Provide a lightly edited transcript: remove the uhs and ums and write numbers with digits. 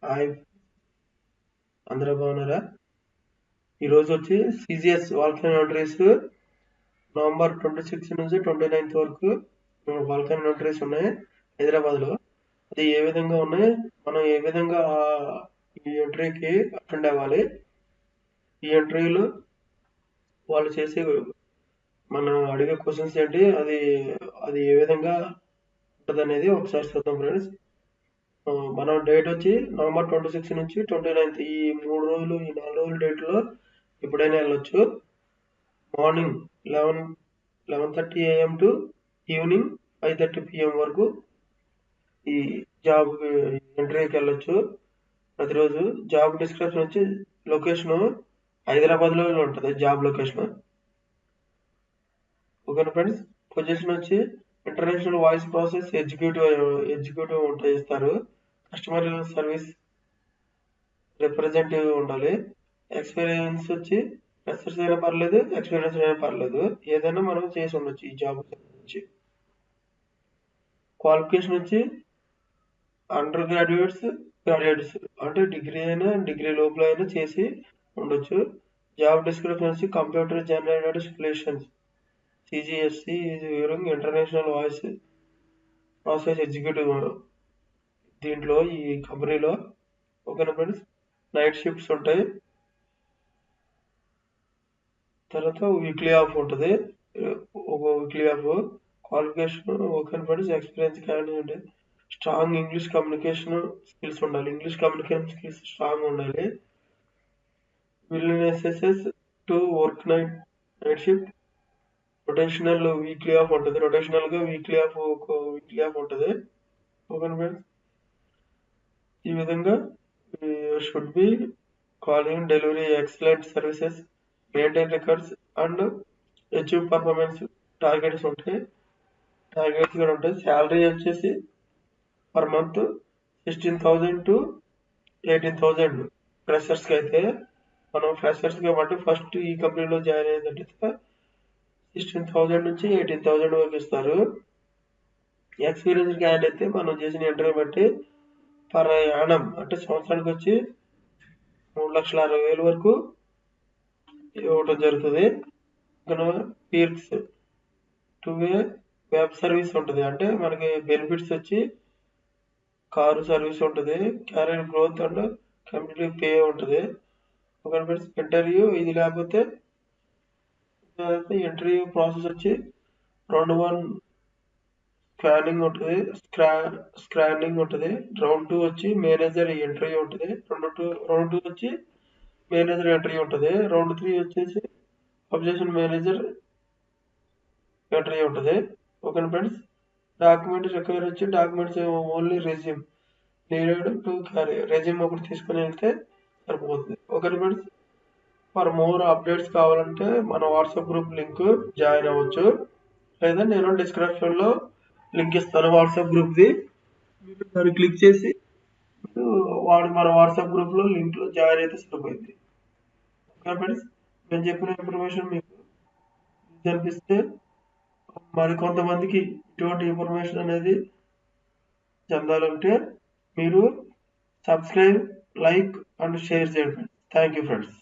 Hi, అందరూ బాగున్నారా? ఈరోజు వచ్చి సిజిఎస్ వాల్కనో నోటరీస్ నవంబర్ 26 నుంచి 29 వరకు వాల్కనో నోటరీస్ ఉన్నాయి హైదరాబాద్లో. అది ఏ విధంగా ఉన్నాయి, మనం ఏ విధంగా ఈ ఎంట్రీకి అటెండ్ అవ్వాలి, ఈ ఎంట్రీలో వాళ్ళు చేసే మనం అడిగే క్వశ్చన్స్ ఏంటి, అది అది ఏ విధంగా ఉంటుంది అనేది ఒకసారి చూద్దాం ఫ్రెండ్స్. మనం డేట్ వచ్చి నవంబర్ 26 నుంచి 29 ఈ 3 రోజులు, ఈ 4 రోజుల డేట్లో ఎప్పుడైనా వెళ్ళొచ్చు. Morning 11:30 AM to evening 5:30 PM వరకు ఈ జాబ్ ఇంటర్వ్యూకి వెళ్ళొచ్చు ప్రతిరోజు. జాబ్ డిస్క్రిప్షన్ వచ్చి లొకేషన్ హైదరాబాద్లో ఉంటుంది, జాబ్ లొకేషన్. ఓకేనా ఫ్రెండ్స్. పొజిషన్ వచ్చి ఇంటర్నేషనల్ వాయిస్ ప్రాసెస్ ఎగ్జిక్యూటివ్ ఉంటాయి ఇస్తారు. కస్టమర్ సర్వీస్ రిప్రజెంటేటివ్ ఉండాలి. ఎక్స్పీరియన్స్ వచ్చి ఫ్రెషర్స్ అయినా పర్లేదు, ఎక్స్పీరియన్స్ అయినా పర్లేదు, ఏదైనా మనం చేసి ఉండొచ్చు ఈ జాబ్ గురించి. క్వాలిఫికేషన్ వచ్చి అండర్ గ్రాడ్యుయేట్స్ అంటే డిగ్రీ అయినా, డిగ్రీ లోపల అయినా చేసి ఉండొచ్చు. జాబ్ డిస్క్రిప్షన్ వచ్చి computer generated solutions CGSC international voice process executive దీంట్లో ఈ కంపెనీలో. ఓకేనా ఫ్రెండ్స్. నైట్ షిఫ్ట్స్ ఉంటాయి. తర్వాత వీక్లీ ఆఫ్ ఉంటుంది, ఒక weekly off. Qualification okay friends. Experience candidate strong English communication skills ఉండాలి, ఇంగ్లీష్ కమ్యూనికేషన్ స్కిల్స్ స్ట్రాంగ్ ఉండాలి. Willingness to work night shift. Rotational weekly off ఉంటుంది, రొటేషనల్గా వీక్లీ ఆఫ్ ఉంటుంది. ఓకేనా ఫ్రెండ్స్. ఈ విధంగా should be calling delivery excellent services, maintain records and achieve performance targets ఉంటాయి, targets కూడా ఉంటాయి. శాలరీ వచ్చేసి పర్ మంత్ 16,000 to 18,000 ఫ్రెషర్స్కి అయితే. మనం ఫ్రెషర్స్ కాబట్టి ఫస్ట్ ఈ కంపెనీలో జాయిన్ అయ్యేదంటే 16,000 నుంచి 18,000 వరకు ఇస్తారు. ఎక్స్పీరియన్స్ క్యాండిడేట్ అయితే మనం చేసిన ఇంటర్వ్యూ బట్టి పర్ యానం అంటే సంవత్సరానికి వచ్చి 3,60,000 వరకు ఇవ్వటం జరుగుతుంది. పీర్క్స్ 2-way వెబ్ సర్వీస్ ఉంటుంది, అంటే మనకి బెనిఫిట్స్ వచ్చి కారు సర్వీస్ ఉంటుంది, carrier growth and complete pay ఉంటుంది. ఒక ఇంటర్వ్యూ ఇది లేకపోతే ఇంటర్వ్యూ ప్రాసెస్ వచ్చి రౌండ్ 1 స్కానింగ్ ఉంటుంది, రౌండ్ 2 వచ్చి మేనేజర్ ఇంటర్వ్యూ ఉంటుంది, రౌండ్ 2 వచ్చి మేనేజర్ ఇంటర్వ్యూ ఉంటుంది, రౌండ్ 3 వచ్చేసి అబ్జెక్షన్ మేనేజర్ ఇంటర్వ్యూ ఉంటుంది. Okay friends. డాక్యుమెంట్ రిక్వైర్ వచ్చి documents only resume needed to carry, resume ఒకటి తీసుకుని వెళ్తే సరిపోతుంది. Okay friends. For more updates కావాలంటే మన వాట్సాప్ గ్రూప్ లింక్ జాయిన్ అవ్వచ్చు, లేదా నేను డిస్క్రిప్షన్లో లింక్ ఇస్తాను వాట్సాప్ గ్రూప్ది. మీరు దాన్ని క్లిక్ చేసి మన వాట్సాప్ గ్రూప్లో లింక్లో జాయిన్ అయితే సరిపోయింది. Okay friends. నేను చెప్పిన ఇన్ఫర్మేషన్ మీకు అనిపిస్తే మరి కొంతమందికి ఇటువంటి ఇన్ఫర్మేషన్ అనేది చెందాలంటే మీరు సబ్స్క్రైబ్, లైక్ అండ్ షేర్ చేయండి. Thank you friends.